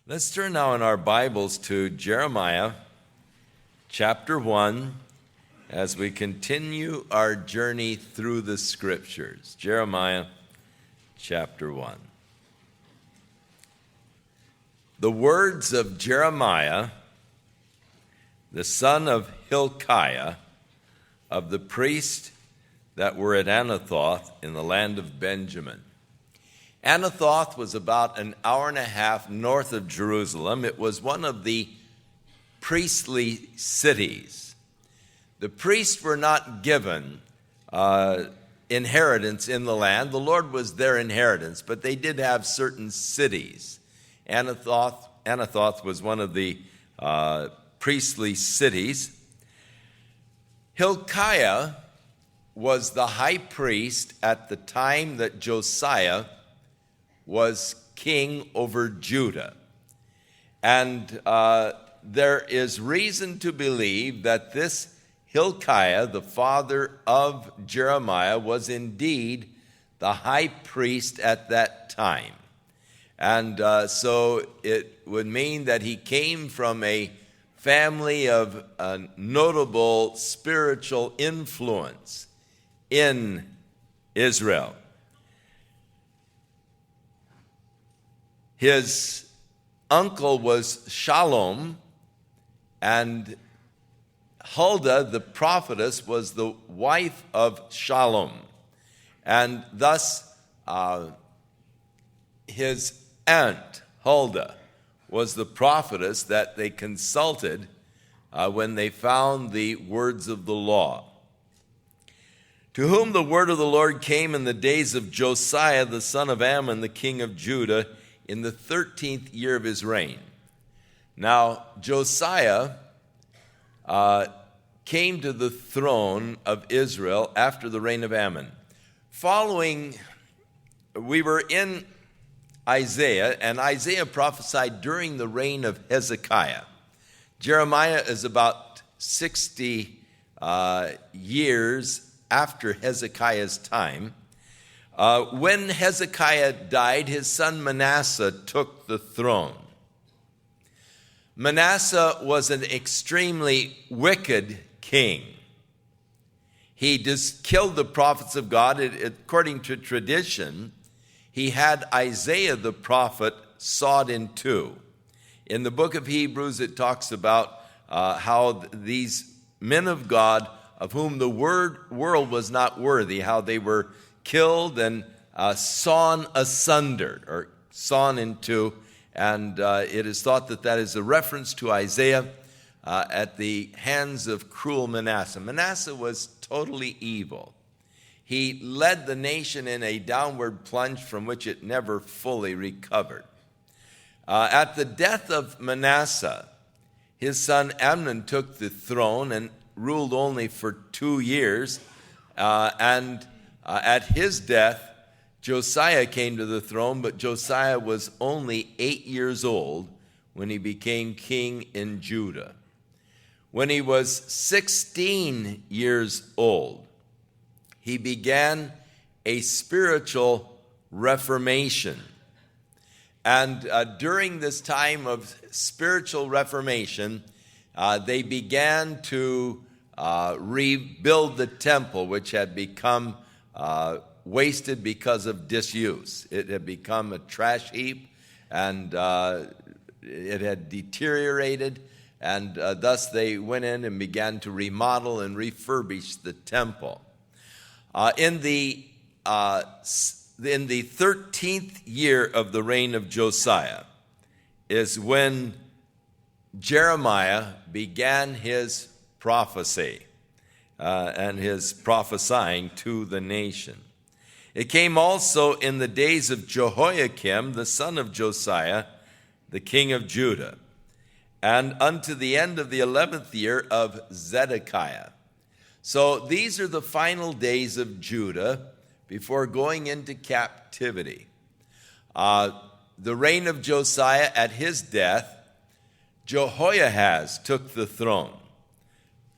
Let's turn now in our Bibles to Jeremiah chapter 1 as we continue our journey through the Scriptures. Jeremiah chapter 1. The words of Jeremiah, the son of Hilkiah, of the priests that were at Anathoth in the land of Benjamin. Anathoth was about an hour and a half north of Jerusalem. It was one of the priestly cities. The priests were not given inheritance in the land. The Lord was their inheritance, but they did have certain cities. Anathoth was one of the priestly cities. Hilkiah was the high priest at the time that Josiah was king over Judah. And there is reason to believe that this Hilkiah, the father of Jeremiah, was indeed the high priest at that time. And so it would mean that he came from a family of notable spiritual influence in Israel. His uncle was Shallum, and Huldah, the prophetess, was the wife of Shallum. And thus, his aunt, Huldah, was the prophetess that they consulted when they found the words of the law. To whom the word of the Lord came in the days of Josiah, the son of Ammon, the king of Judah, in the 13th year of his reign. Now, Josiah came to the throne of Israel after the reign of Ammon. We were in Isaiah, and Isaiah prophesied during the reign of Hezekiah. Jeremiah is about 60 years after Hezekiah's time. When Hezekiah died, his son Manasseh took the throne. Manasseh was an extremely wicked king. He just killed the prophets of God. According to tradition, he had Isaiah the prophet sawed in two. In the book of Hebrews, it talks about how these men of God, of whom the world was not worthy, how they were killed and sawn asunder, or sawn in two. And it is thought that that is a reference to Isaiah at the hands of cruel Manasseh. Manasseh was totally evil. He led the nation in a downward plunge from which it never fully recovered. At the death of Manasseh, his son Amnon took the throne and ruled only for 2 years. At his death, Josiah came to the throne, but Josiah was only 8 years old when he became king in Judah. When he was 16 years old, he began a spiritual reformation. And during this time of spiritual reformation, they began to rebuild the temple, which had become wasted because of disuse. It had become a trash heap, and it had deteriorated, and thus they went in and began to remodel and refurbish the temple. In the 13th year of the reign of Josiah is when Jeremiah began his prophecy and his prophesying to the nation. It came also in the days of Jehoiakim, the son of Josiah, the king of Judah, and unto the end of the 11th year of Zedekiah. So these are the final days of Judah before going into captivity. The reign of Josiah, at his death, Jehoiahaz took the throne.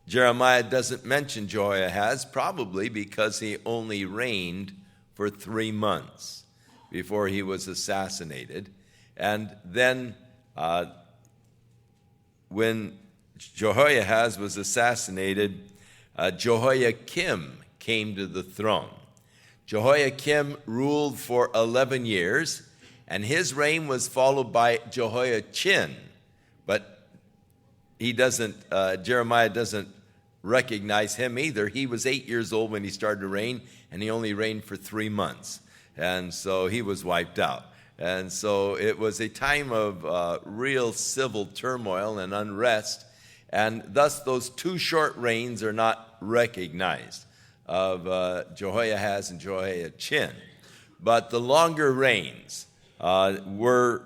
Jeremiah doesn't mention Jehoiahaz, probably because he only reigned for 3 months before he was assassinated. And then when Jehoiahaz was assassinated, Jehoiakim came to the throne. Jehoiakim ruled for 11 years, and his reign was followed by Jehoiachin. But Jeremiah doesn't recognize him either. He was 8 years old when he started to reign, and he only reigned for 3 months. And so he was wiped out. And so it was a time of real civil turmoil and unrest, and thus those 2 short reigns are not recognized of Jehoiahaz and Jehoiachin. But the longer reigns were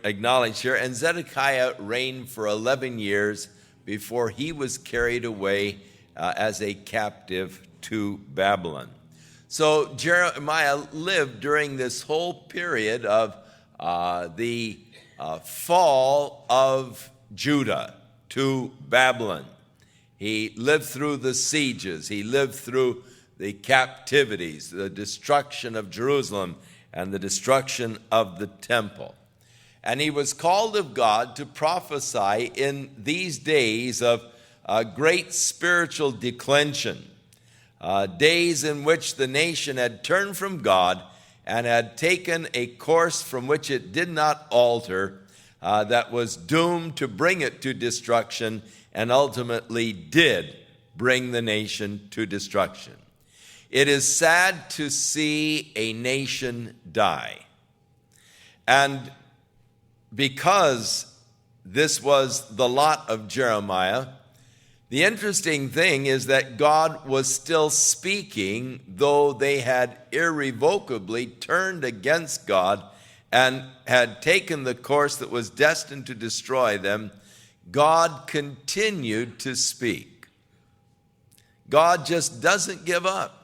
acknowledged here, and Zedekiah reigned for 11 years before he was carried away as a captive to Babylon. So Jeremiah lived during this whole period of the fall of Judah to Babylon. He lived through the sieges. He lived through the captivities, the destruction of Jerusalem, and the destruction of the temple. And he was called of God to prophesy in these days of great spiritual declension, days in which the nation had turned from God and had taken a course from which it did not alter, that was doomed to bring it to destruction, and ultimately did bring the nation to destruction. It is sad to see a nation die. And because this was the lot of Jeremiah, the interesting thing is that God was still speaking, though they had irrevocably turned against God and had taken the course that was destined to destroy them. God continued to speak. God just doesn't give up.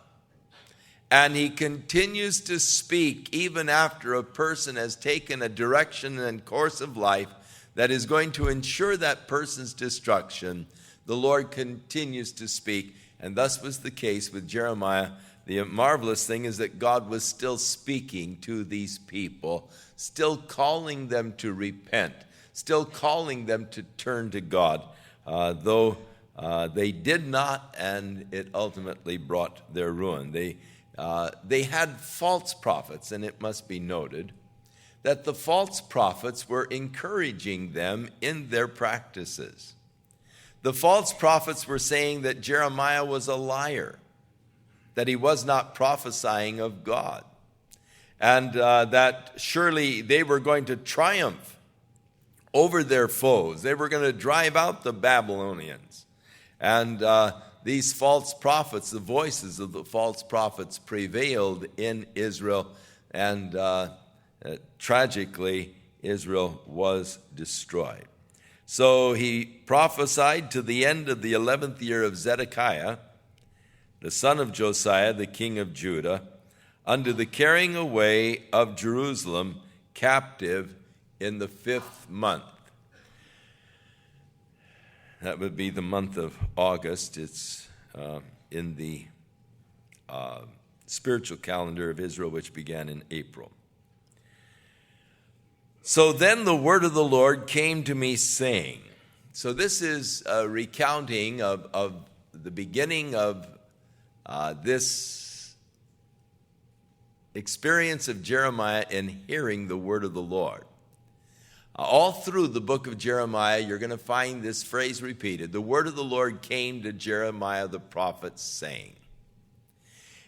And he continues to speak even after a person has taken a direction and course of life that is going to ensure that person's destruction. The Lord continues to speak, and thus was the case with Jeremiah. The marvelous thing is that God was still speaking to these people, still calling them to repent, still calling them to turn to God, though they did not, and it ultimately brought their ruin. They had false prophets, and it must be noted that the false prophets were encouraging them in their practices. The false prophets were saying that Jeremiah was a liar, that he was not prophesying of God, and that surely they were going to triumph over their foes. They were going to drive out the Babylonians. And these false prophets, the voices of the false prophets prevailed in Israel, and tragically, Israel was destroyed. So he prophesied to the end of the 11th year of Zedekiah, the son of Josiah, the king of Judah, unto the carrying away of Jerusalem captive in the 5th month. That would be the month of August. It's in the spiritual calendar of Israel, which began in April. So then the word of the Lord came to me, saying, so this is a recounting of the beginning of this experience of Jeremiah in hearing the word of the Lord. All through the book of Jeremiah, you're going to find this phrase repeated. The word of the Lord came to Jeremiah the prophet, saying.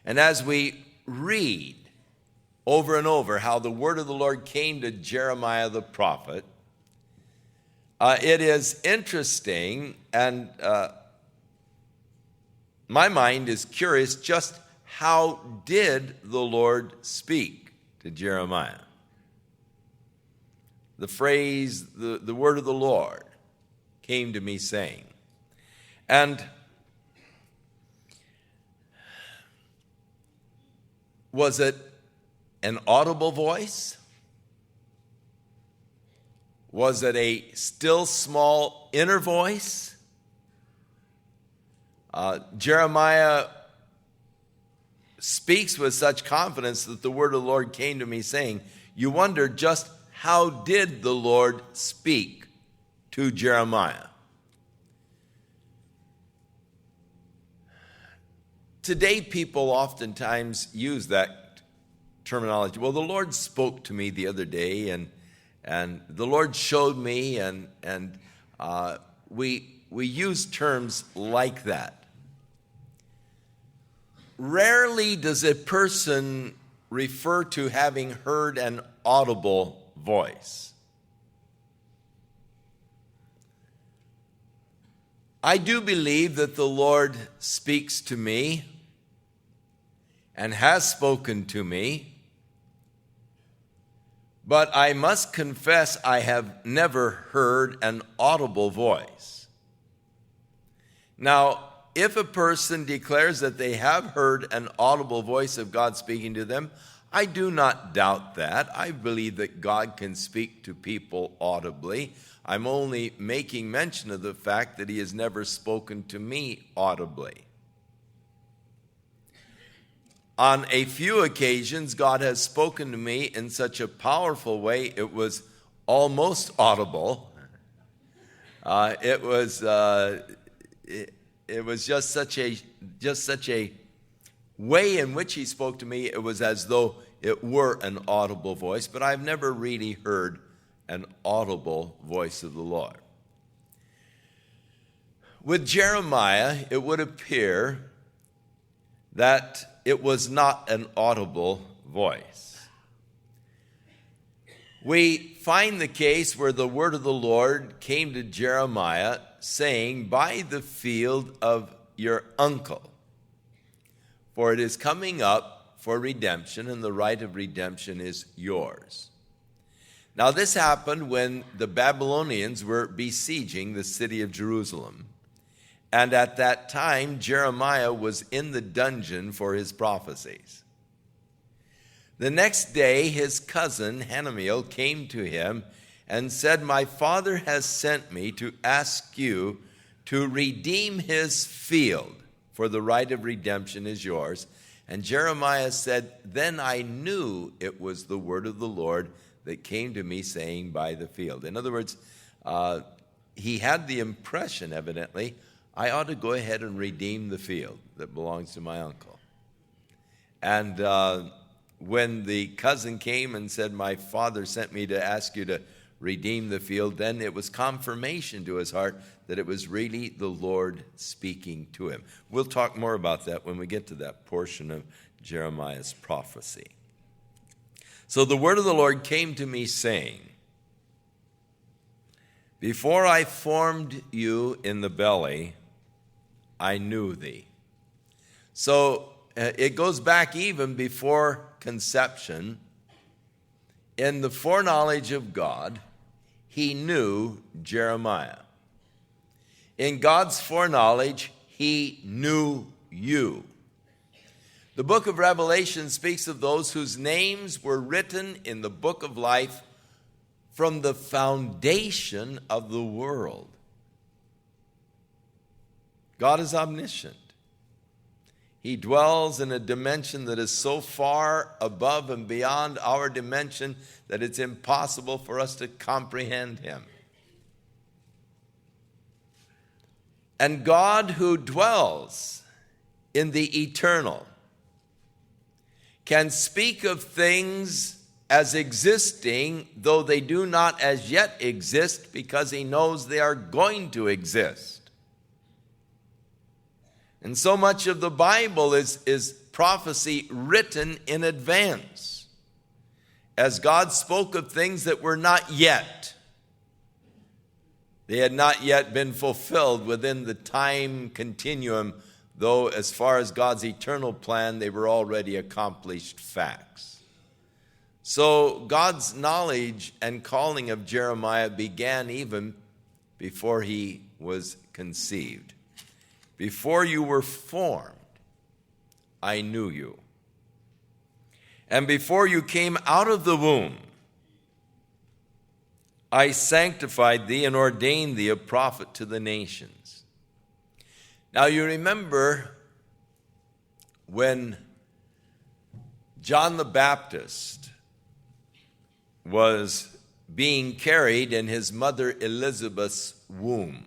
And as we read over and over how the word of the Lord came to Jeremiah the prophet, it is interesting, and my mind is curious, just how did the Lord speak to Jeremiah? The phrase, the word of the Lord came to me, saying. And was it an audible voice? Was it a still small inner voice? Jeremiah speaks with such confidence that the word of the Lord came to me, saying, you wonder just how did the Lord speak to Jeremiah? Today, people oftentimes use that terminology. Well, the Lord spoke to me the other day, and the Lord showed me, and we use terms like that. Rarely does a person refer to having heard an audible voice. I do believe that the Lord speaks to me and has spoken to me, but I must confess I have never heard an audible voice. Now, if a person declares that they have heard an audible voice of God speaking to them, I do not doubt that. I believe that God can speak to people audibly. I'm only making mention of the fact that he has never spoken to me audibly. On a few occasions, God has spoken to me in such a powerful way, it was almost audible. It was just such a way in which he spoke to me. It was as though it were an audible voice, but I've never really heard an audible voice of the Lord. With Jeremiah, it would appear that it was not an audible voice. We find the case where the word of the Lord came to Jeremiah saying, "Buy the field of your uncle, for it is coming up for redemption, and the right of redemption is yours." Now this happened when the Babylonians were besieging the city of Jerusalem. And at that time, Jeremiah was in the dungeon for his prophecies. The next day, his cousin Hananiah came to him and said, "My father has sent me to ask you to redeem his field, for the right of redemption is yours." And Jeremiah said, "Then I knew it was the word of the Lord that came to me saying, 'Buy the field.'" In other words, he had the impression, evidently, I ought to go ahead and redeem the field that belongs to my uncle. And when the cousin came and said, "My father sent me to ask you to redeem the field," then it was confirmation to his heart that it was really the Lord speaking to him. We'll talk more about that when we get to that portion of Jeremiah's prophecy. So the word of the Lord came to me saying, "Before I formed you in the belly, I knew thee." So it goes back even before conception. In the foreknowledge of God, he knew Jeremiah. In God's foreknowledge, he knew you. The book of Revelation speaks of those whose names were written in the book of life from the foundation of the world. God is omniscient. He dwells in a dimension that is so far above and beyond our dimension that it's impossible for us to comprehend him. And God, who dwells in the eternal, can speak of things as existing, though they do not as yet exist, because he knows they are going to exist. And so much of the Bible is prophecy written in advance, as God spoke of things that were not yet. They had not yet been fulfilled within the time continuum, though as far as God's eternal plan, they were already accomplished facts. So God's knowledge and calling of Jeremiah began even before he was conceived. Before you were formed, I knew you. And before you came out of the womb, I sanctified thee and ordained thee a prophet to the nations. Now you remember when John the Baptist was being carried in his mother Elizabeth's womb.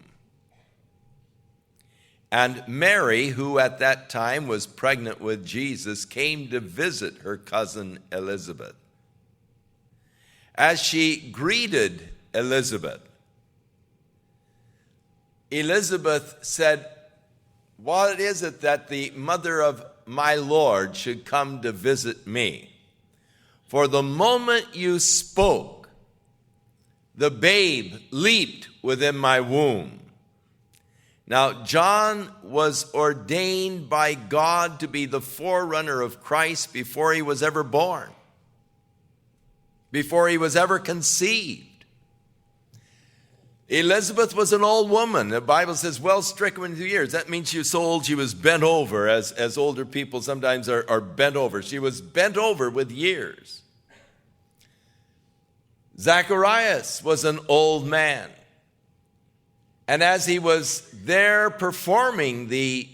And Mary, who at that time was pregnant with Jesus, came to visit her cousin Elizabeth. As she greeted Elizabeth, Elizabeth said, "What is it that the mother of my Lord should come to visit me? For the moment you spoke, the babe leaped within my womb." Now, John was ordained by God to be the forerunner of Christ before he was ever born, before he was ever conceived. Elizabeth was an old woman. The Bible says, well stricken with years. That means she was so old she was bent over, as older people sometimes are bent over. She was bent over with years. Zacharias was an old man. And as he was there performing the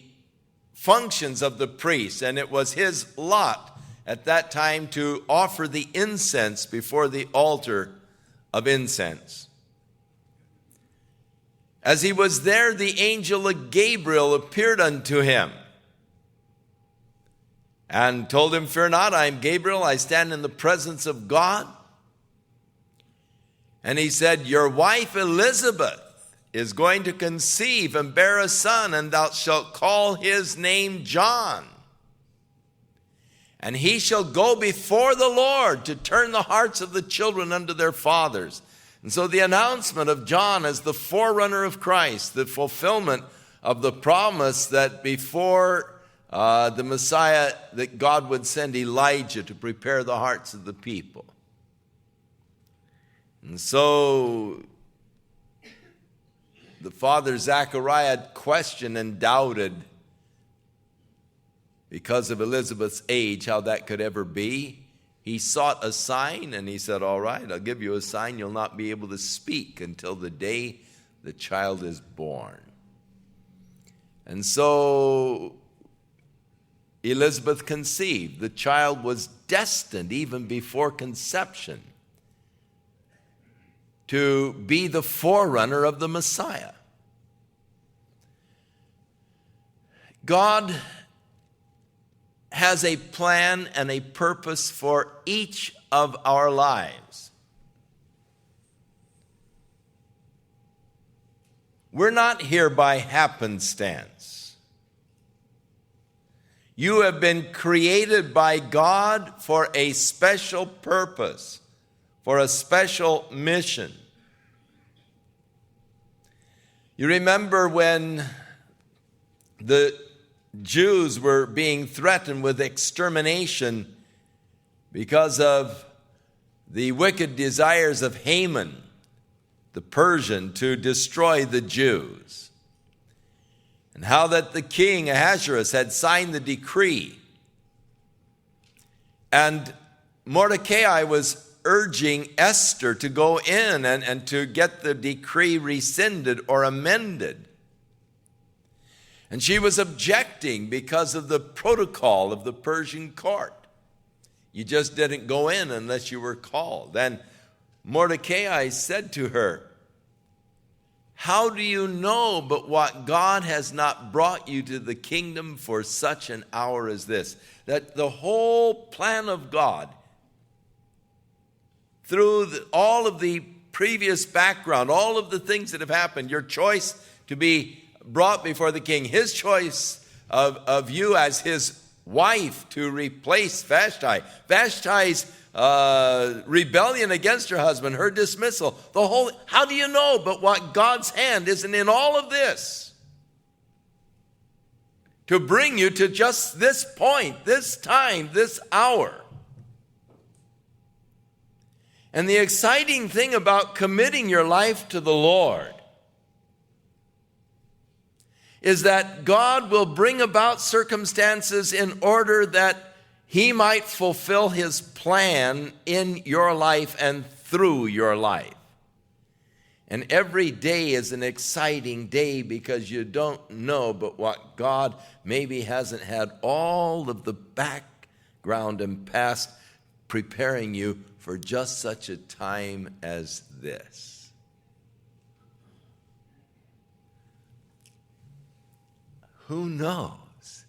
functions of the priest, and it was his lot at that time to offer the incense before the altar of incense. As he was there, the angel Gabriel appeared unto him and told him, "Fear not, I am Gabriel, I stand in the presence of God." And he said, "Your wife Elizabeth is going to conceive and bear a son, and thou shalt call his name John. And he shall go before the Lord to turn the hearts of the children unto their fathers." And so the announcement of John as the forerunner of Christ, the fulfillment of the promise that before the Messiah, that God would send Elijah to prepare the hearts of the people. And so the father Zachariah questioned and doubted because of Elizabeth's age how that could ever be. He sought a sign, and he said, "All right, I'll give you a sign. You'll not be able to speak until the day the child is born." And so Elizabeth conceived. The child was destined even before conception to be the forerunner of the Messiah. God has a plan and a purpose for each of our lives. We're not here by happenstance. You have been created by God for a special purpose, for a special mission. You remember when the Jews were being threatened with extermination because of the wicked desires of Haman, the Persian, to destroy the Jews. And how that the king Ahasuerus had signed the decree. And Mordecai was urging Esther to go in and to get the decree rescinded or amended. And she was objecting because of the protocol of the Persian court. You just didn't go in unless you were called. And Mordecai said to her, "How do you know but what God has not brought you to the kingdom for such an hour as this?" That the whole plan of God, through all of the previous background, all of the things that have happened, your choice to be brought before the king, his choice of you as his wife to replace Vashti, Vashti's rebellion against her husband, her dismissal, how do you know but what God's hand isn't in all of this to bring you to just this point, this time, this hour? And the exciting thing about committing your life to the Lord is that God will bring about circumstances in order that he might fulfill his plan in your life and through your life. And every day is an exciting day because you don't know but what God maybe hasn't had all of the background and past preparing you for just such a time as this. Who knows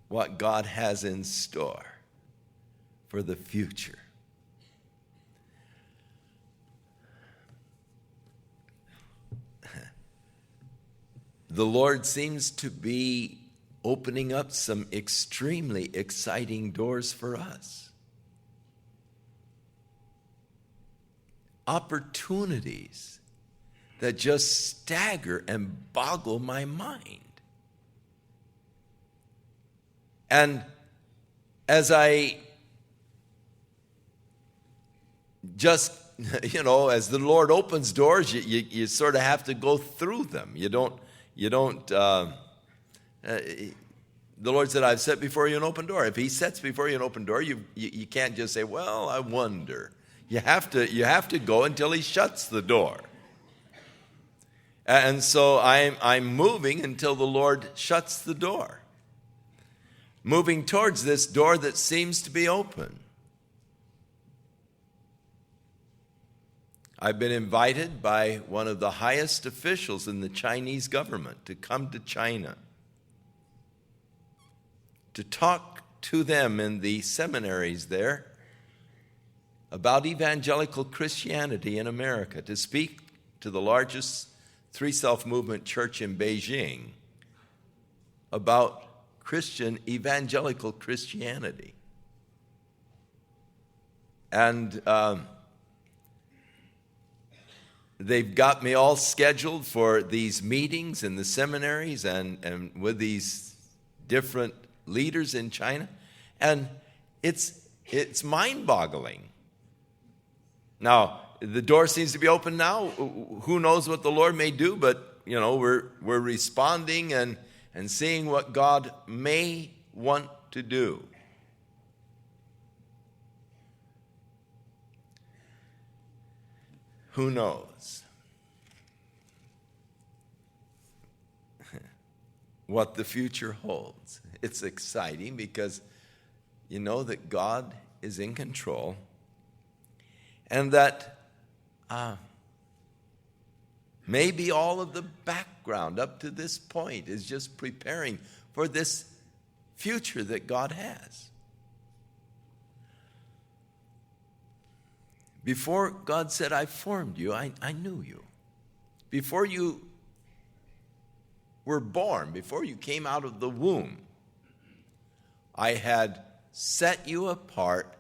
what God has in store for the future? The Lord seems to be opening up some extremely exciting doors for us. Opportunities that just stagger and boggle my mind. And as I just, as the Lord opens doors, you sort of have to go through them. The Lord said, I've set before you an open door. If he sets before you an open door, you can't just say, well, I wonder. You have to go until he shuts the door. And so I'm moving until the Lord shuts the door. Moving towards this door that seems to be open. I've been invited by one of the highest officials in the Chinese government to come to China to talk to them in the seminaries there about evangelical Christianity in America, to speak to the largest Three Self Movement church in Beijing about Christian, evangelical Christianity. And they've got me all scheduled for these meetings in the seminaries and with these different leaders in China. And it's mind-boggling. Now, the door seems to be open now. Who knows what the Lord may do, but we're responding and seeing what God may want to do. Who knows what the future holds? It's exciting because you know that God is in control, and that maybe all of the background up to this point is just preparing for this future that God has. Before God said, I formed you, I knew you. Before you were born, before you came out of the womb, I had set you apart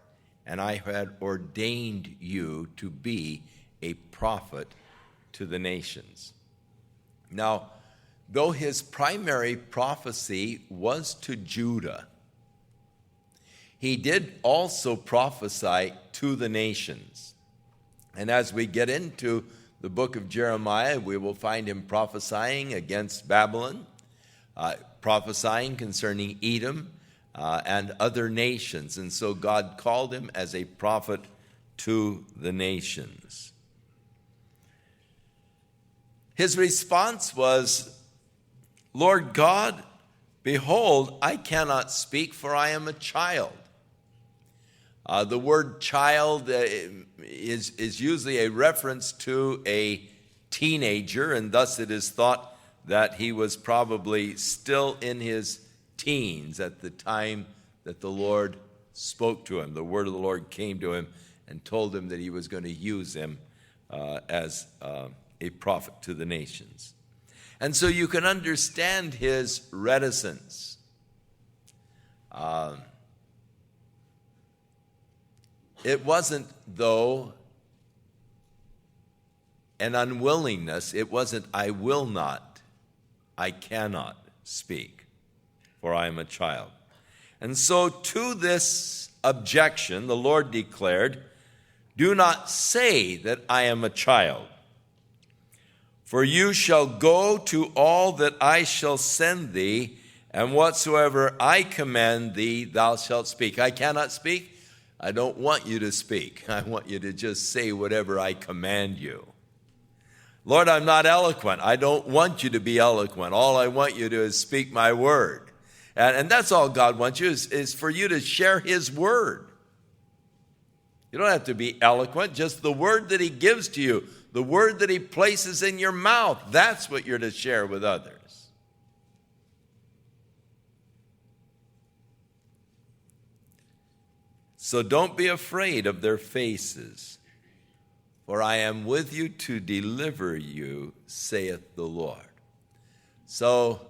and I had ordained you to be a prophet to the nations. Now, though his primary prophecy was to Judah, he did also prophesy to the nations. And as we get into the book of Jeremiah, we will find him prophesying against Babylon, prophesying concerning Edom and other nations. And so God called him as a prophet to the nations. His response was, Lord God, behold, I cannot speak, for I am a child. The word child is usually a reference to a teenager, and thus it is thought that he was probably still in his teens at the time that the Lord spoke to him. The word of the Lord came to him and told him that he was going to use him as a prophet to the nations. And so you can understand his reticence. It wasn't, though, an unwillingness. It wasn't, I will not, I cannot speak, for I am a child. And so to this objection, the Lord declared, do not say that I am a child, for you shall go to all that I shall send thee, and whatsoever I command thee, thou shalt speak. I cannot speak. I don't want you to speak. I want you to just say whatever I command you. Lord, I'm not eloquent. I don't want you to be eloquent. All I want you to do is speak my word. And that's all God wants you is for you to share his word. You don't have to be eloquent, just the word that he gives to you, the word that he places in your mouth. That's what you're to share with others. So don't be afraid of their faces, for I am with you to deliver you, saith the Lord. So,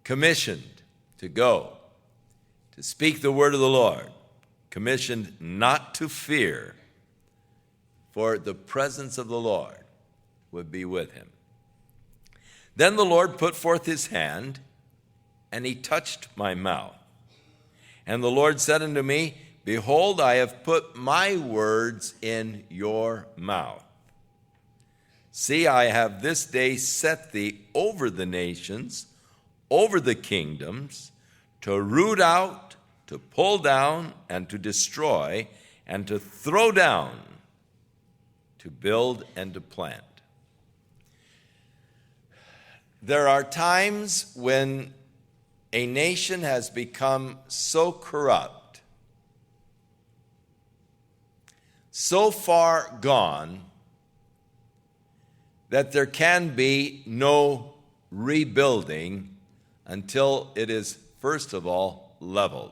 commissioned to go, to speak the word of the Lord, commissioned not to fear, for the presence of the Lord would be with him. Then the Lord put forth his hand, and he touched my mouth. And the Lord said unto me, Behold, I have put my words in your mouth. See, I have this day set thee over the nations, over the kingdoms, to root out, to pull down, and to destroy, and to throw down, to build and to plant. There are times when a nation has become so corrupt, so far gone, that there can be no rebuilding until it is, first of all, leveled.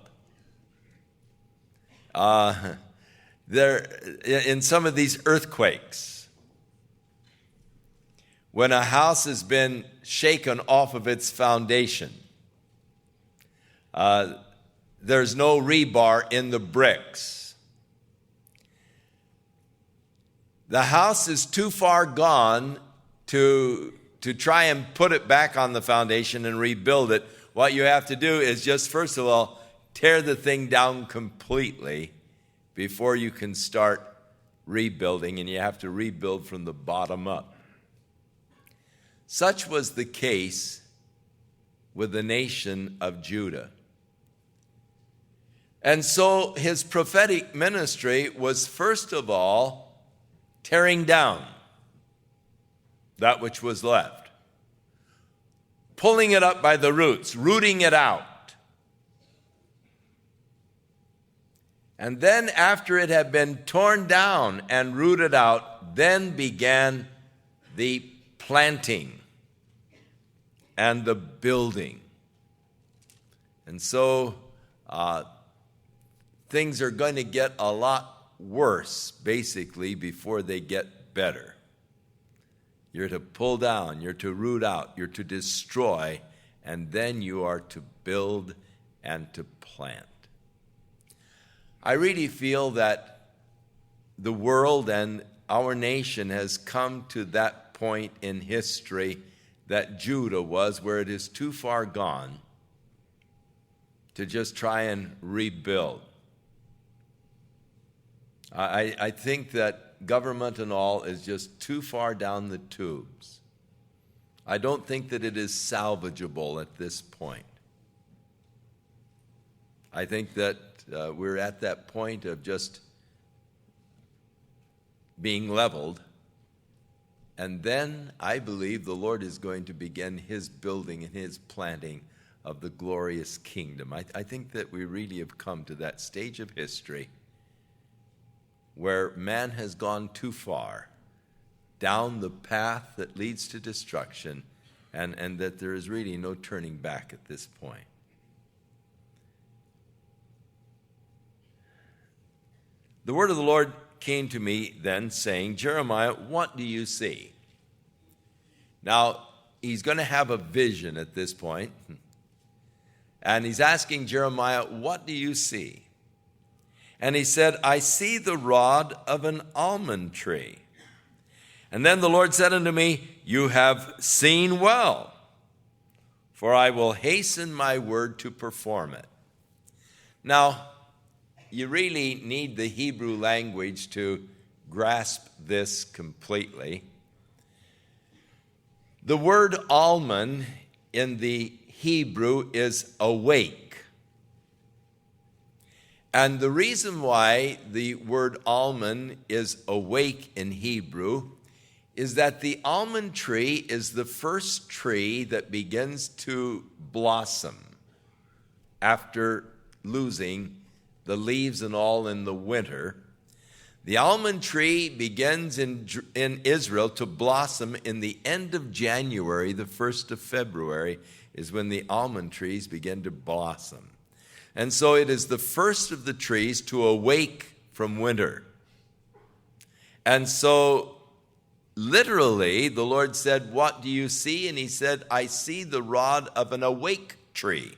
In some of these earthquakes, when a house has been shaken off of its foundation, there's no rebar in the bricks. The house is too far gone to try and put it back on the foundation and rebuild it. What you have to do is just, first of all, tear the thing down completely before you can start rebuilding, and you have to rebuild from the bottom up. Such was the case with the nation of Judah. And so his prophetic ministry was, first of all, tearing down that which was left, pulling it up by the roots, rooting it out. And then after it had been torn down and rooted out, then began the planting and the building. And so things are going to get a lot worse, basically, before they get better. You're to pull down, you're to root out, you're to destroy, and then you are to build and to plant. I really feel that the world and our nation has come to that point in history that Judah was, where it is too far gone to just try and rebuild. I think that government and all is just too far down the tubes. I don't think that it is salvageable at this point. I think that we're at that point of just being leveled. And then I believe the Lord is going to begin his building and his planting of the glorious kingdom. I think that we really have come to that stage of history where man has gone too far down the path that leads to destruction, and that there is really no turning back at this point. The word of the Lord came to me then, saying, Jeremiah, what do you see? Now, he's going to have a vision at this point, and he's asking Jeremiah, what do you see? And he said, I see the rod of an almond tree. And then the Lord said unto me, you have seen well, for I will hasten my word to perform it. Now, you really need the Hebrew language to grasp this completely. The word almond in the Hebrew is awake. And the reason why the word almond is awake in Hebrew is that the almond tree is the first tree that begins to blossom after losing the leaves and all in the winter. The almond tree begins in Israel to blossom in the end of January. The 1st of February is when the almond trees begin to blossom. And so it is the first of the trees to awake from winter. And so literally the Lord said, "What do you see?" And he said, "I see the rod of an awake tree."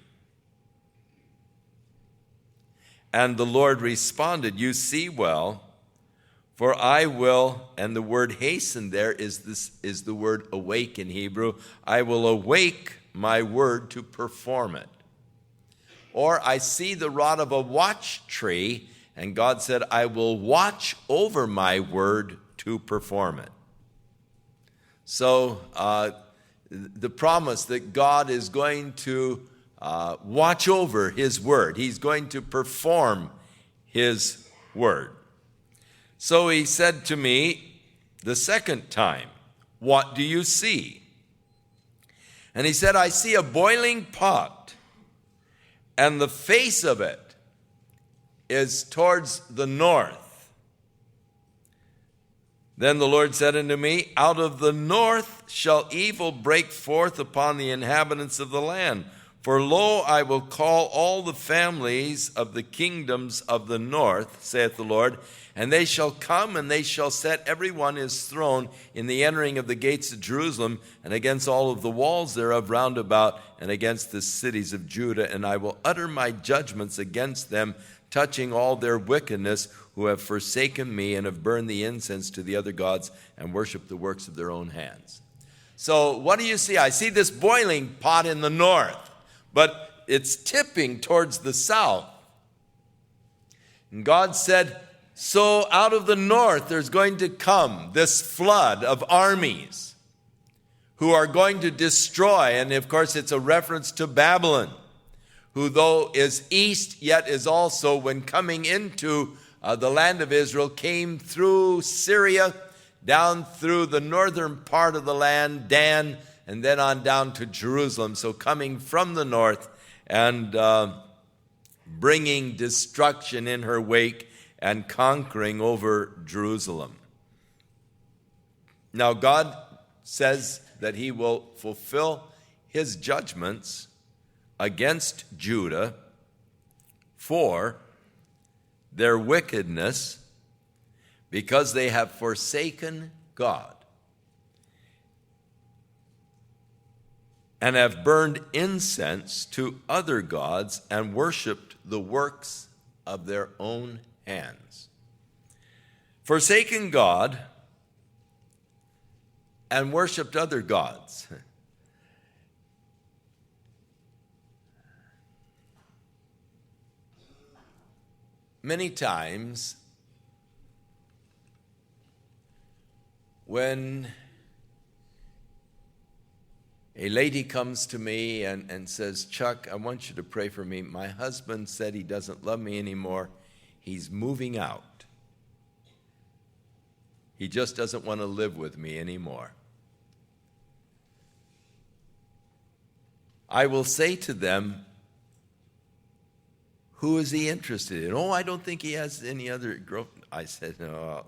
And the Lord responded, "You see well, for I will," and the word hasten there is the word awake in Hebrew, "I will awake my word to perform it." Or I see the rod of a watch tree, and God said, "I will watch over my word to perform it." So the promise that God is going to watch over his word. He's going to perform his word. So he said to me the second time, "What do you see?" And he said, "I see a boiling pot, and the face of it is towards the north." Then the Lord said unto me, "Out of the north shall evil break forth upon the inhabitants of the land. For lo, I will call all the families of the kingdoms of the north, saith the Lord, and they shall come, and they shall set every one his throne in the entering of the gates of Jerusalem, and against all of the walls thereof round about, and against the cities of Judah. And I will utter my judgments against them, touching all their wickedness, who have forsaken me, and have burned the incense to the other gods, and worshiped the works of their own hands." So what do you see? I see this boiling pot in the north, but it's tipping towards the south. And God said, so out of the north there's going to come this flood of armies who are going to destroy, and of course it's a reference to Babylon, who though is east, yet is also, when coming into the land of Israel, came through Syria, down through the northern part of the land, Dan, and then on down to Jerusalem. So coming from the north and bringing destruction in her wake and conquering over Jerusalem. Now God says that he will fulfill his judgments against Judah for their wickedness, because they have forsaken God and have burned incense to other gods and worshiped the works of their own hands. Forsaken God and worshiped other gods. Many times when a lady comes to me and says, "Chuck, I want you to pray for me. My husband said he doesn't love me anymore. He's moving out. He just doesn't want to live with me anymore." I will say to them, "Who is he interested in?" "Oh, I don't think he has any other girlfriend." I said, "No,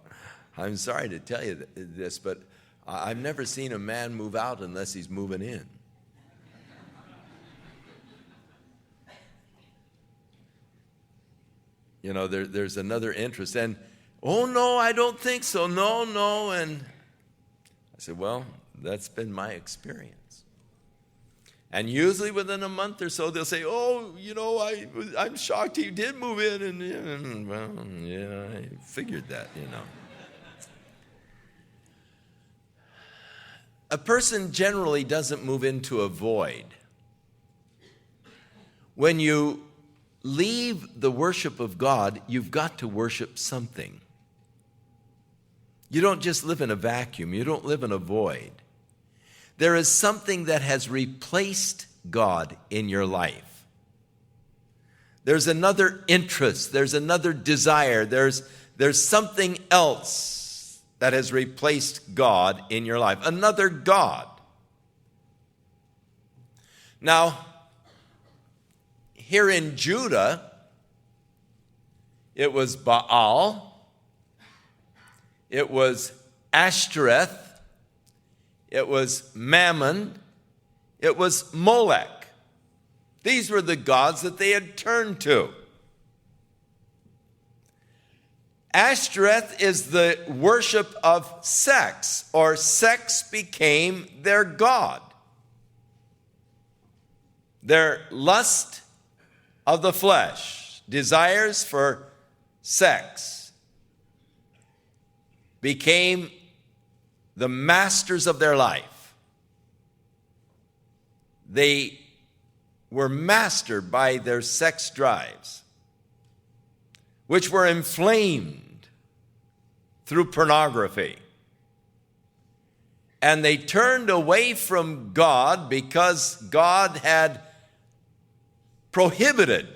I'm sorry to tell you this, but I've never seen a man move out unless he's moving in." You know, there's another interest. And, "Oh, no, I don't think so. No. And I said, "Well, that's been my experience." And usually within a month or so, they'll say, "Oh, you know, I'm shocked he did move in." And well, yeah, I figured that, you know. A person generally doesn't move into a void. When you leave the worship of God, you've got to worship something. You don't just live in a vacuum. You don't live in a void. There is something that has replaced God in your life. There's another interest. There's another desire. There's something else that has replaced God in your life. Another God. Now, here in Judah, it was Baal it was Ashtoreth, it was Mammon, it was Molech. These were the gods that they had turned to. Ashtoreth is the worship of sex, or sex became their god. Their lust of the flesh, desires for sex, became the masters of their life. They were mastered by their sex drives, which were inflamed through pornography. And they turned away from God because God had prohibited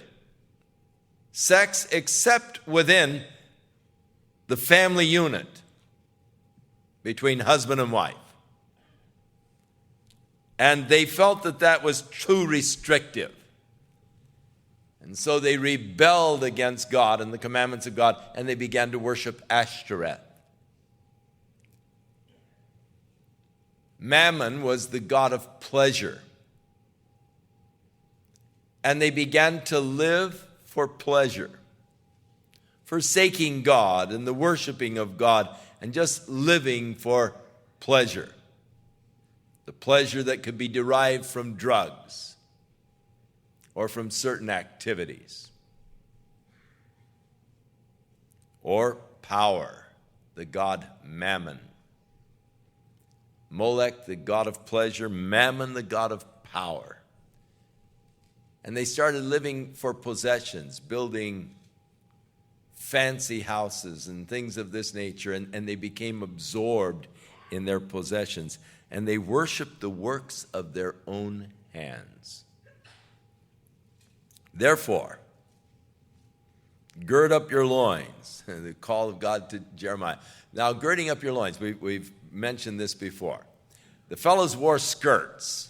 sex except within the family unit between husband and wife. And they felt that that was too restrictive. And so they rebelled against God and the commandments of God, and they began to worship Ashtoreth. Mammon was the god of pleasure. And they began to live for pleasure, forsaking God and the worshiping of God and just living for pleasure. The pleasure that could be derived from drugs or from certain activities. Or power, the god Mammon. Molech, the god of pleasure, Mammon, the god of power. And they started living for possessions, building fancy houses and things of this nature, and they became absorbed in their possessions. And they worshiped the works of their own hands. Therefore, gird up your loins, the call of God to Jeremiah. Now, girding up your loins, we've mentioned this before. The fellows wore skirts.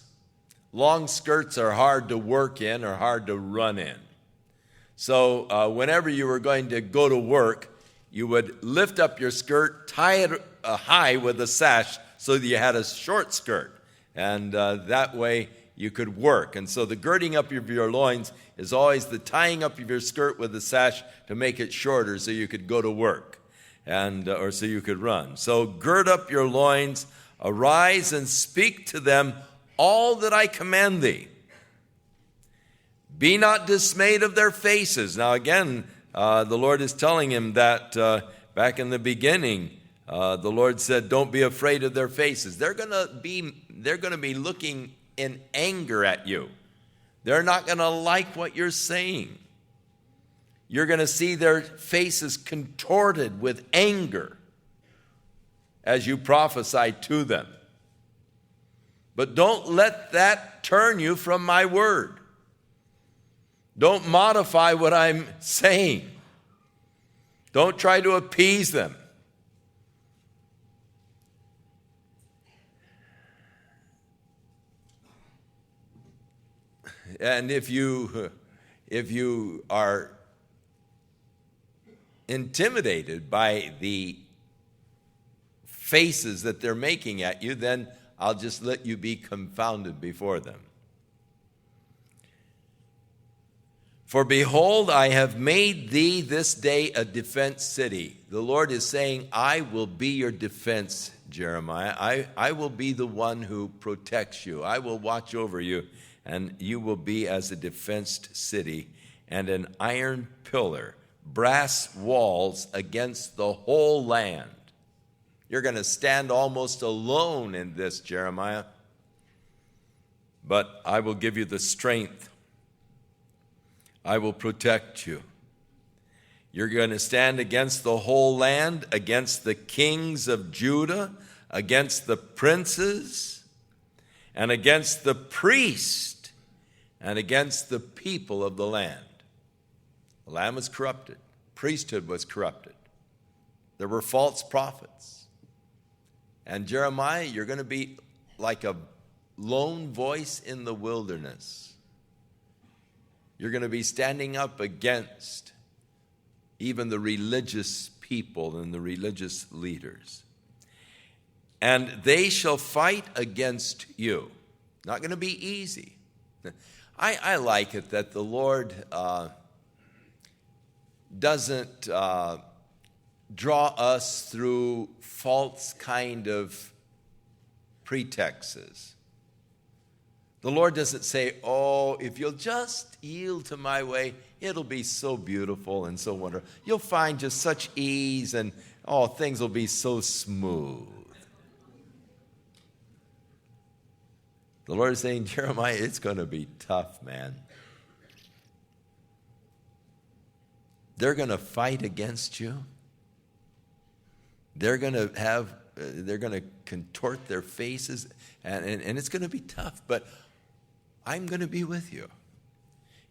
Long skirts are hard to work in or hard to run in. So whenever you were going to go to work, you would lift up your skirt, tie it high with a sash so that you had a short skirt. And that way you could work. And so the girding up of your loins is always the tying up of your skirt with a sash to make it shorter so you could go to work, and or so you could run. So gird up your loins, arise and speak to them all that I command thee. Be not dismayed of their faces. Now again, the Lord is telling him that back in the beginning, the Lord said, don't be afraid of their faces. They're going to be looking in anger at you. They're not going to like what you're saying. You're going to see their faces contorted with anger as you prophesy to them. But don't let that turn you from my word. Don't modify what I'm saying. Don't try to appease them. And if you are intimidated by the faces that they're making at you, then I'll just let you be confounded before them. For behold, I have made thee this day a defense city. The Lord is saying, I will be your defense, Jeremiah. I will be the one who protects you. I will watch over you, and you will be as a defensed city and an iron pillar, brass walls against the whole land. You're going to stand almost alone in this, Jeremiah. But I will give you the strength. I will protect you. You're going to stand against the whole land, against the kings of Judah, against the princes, and against the priest, and against the people of the land. The land was corrupted. Priesthood was corrupted. There were false prophets. And Jeremiah, you're going to be like a lone voice in the wilderness. You're going to be standing up against even the religious people and the religious leaders. And they shall fight against you. Not going to be easy. I like it that the Lord doesn't draw us through false kind of pretexts. The Lord doesn't say, oh, if you'll just yield to my way, it'll be so beautiful and so wonderful. You'll find just such ease and, oh, things will be so smooth. The Lord is saying, Jeremiah, it's going to be tough, man. They're going to fight against you. They're going to contort their faces, and it's going to be tough, but I'm going to be with you.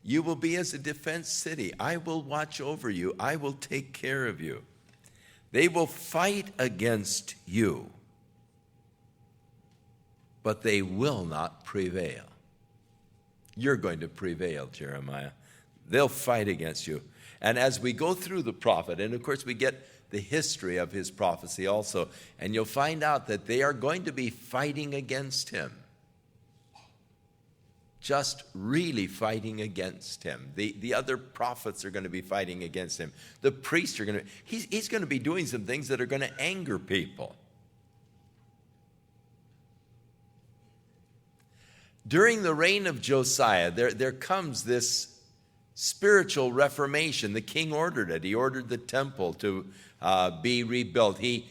You will be as a defense city. I will watch over you. I will take care of you. They will fight against you, but they will not prevail. You're going to prevail, Jeremiah. They'll fight against you. And as we go through the prophet, and of course we get the history of his prophecy also, and you'll find out that they are going to be fighting against him. Just really fighting against him. The other prophets are going to be fighting against him. The priests are going to, he's going to be doing some things that are going to anger people. During the reign of Josiah, there comes this spiritual reformation. The king ordered it. He ordered the temple to be rebuilt. He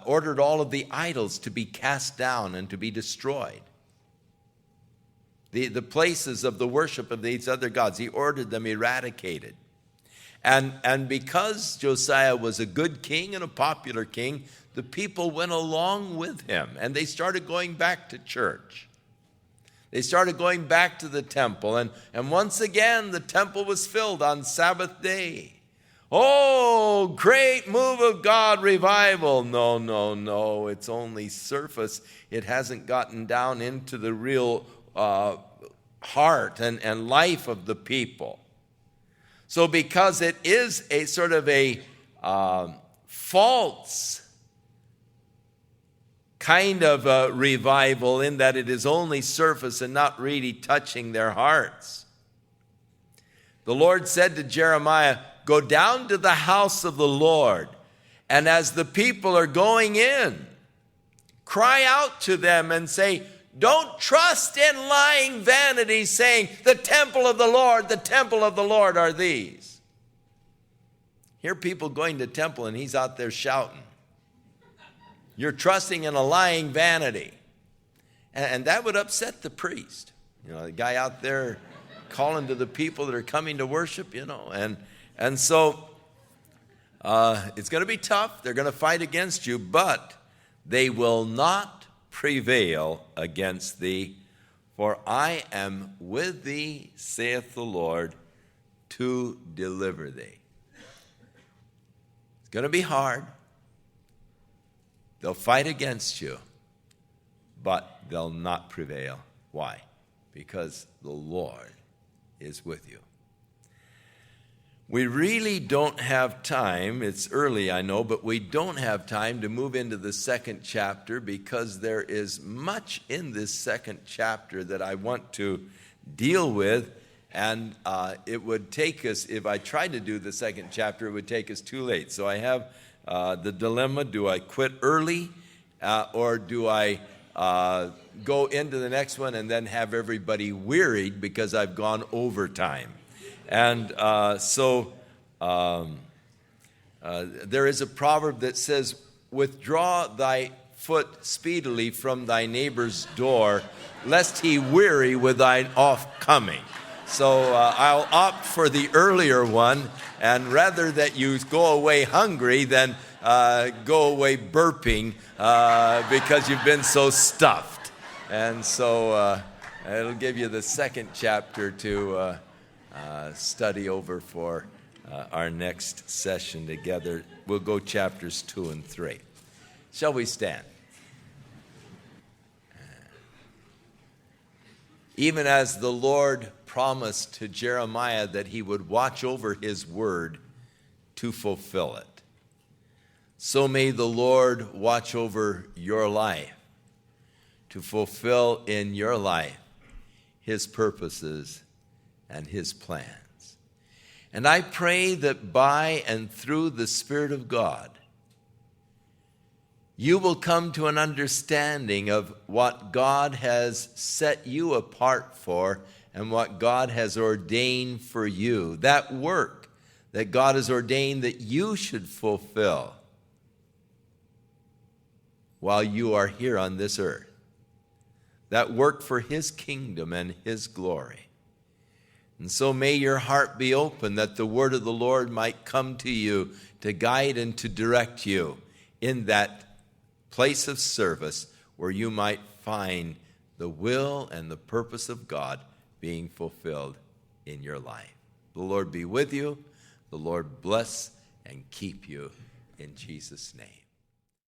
ordered all of the idols to be cast down and to be destroyed. The places of the worship of these other gods, he ordered them eradicated. And because Josiah was a good king and a popular king, the people went along with him, and they started going back to church. They started going back to the temple, and once again the temple was filled on Sabbath day. Oh, great move of God, revival. No, it's only surface. It hasn't gotten down into the real heart and life of the people. So because it is a sort of a false kind of a revival in that it is only surface and not really touching their hearts, the Lord said to Jeremiah, go down to the house of the Lord, and as the people are going in, cry out to them and say, don't trust in lying vanity, saying, the temple of the Lord are these. Hear people going to temple and he's out there shouting. You're trusting in a lying vanity. And that would upset the priest. You know, the guy out there calling to the people that are coming to worship, you know. And so it's going to be tough. They're going to fight against you, but they will not prevail against thee. For I am with thee, saith the Lord, to deliver thee. It's going to be hard. They'll fight against you, but they'll not prevail. Why? Because the Lord is with you. We really don't have time. It's early, I know, but we don't have time to move into the second chapter because there is much in this second chapter that I want to deal with. And it would take us, if I tried to do the second chapter, it would take us too late. So I have the dilemma, do I quit early or do I go into the next one and then have everybody wearied because I've gone overtime? And so there is a proverb that says, withdraw thy foot speedily from thy neighbor's door, lest he weary with thine off-coming. So I'll opt for the earlier one, and rather that you go away hungry than go away burping because you've been so stuffed. And so it'll give you the second chapter to study over for our next session together. We'll go chapters 2 and 3. Shall we stand? Even as the Lord promised to Jeremiah that he would watch over his word to fulfill it. so may the Lord watch over your life to fulfill in your life his purposes and his plans. And I pray that by and through the Spirit of God, you will come to an understanding of what God has set you apart for and what God has ordained for you. That work that God has ordained that you should fulfill while you are here on this earth. That work for his kingdom and his glory. And so may your heart be open that the word of the Lord might come to you to guide and to direct you in that place of service where you might find the will and the purpose of God being fulfilled in your life. The Lord be with you. The Lord bless and keep you in Jesus' name.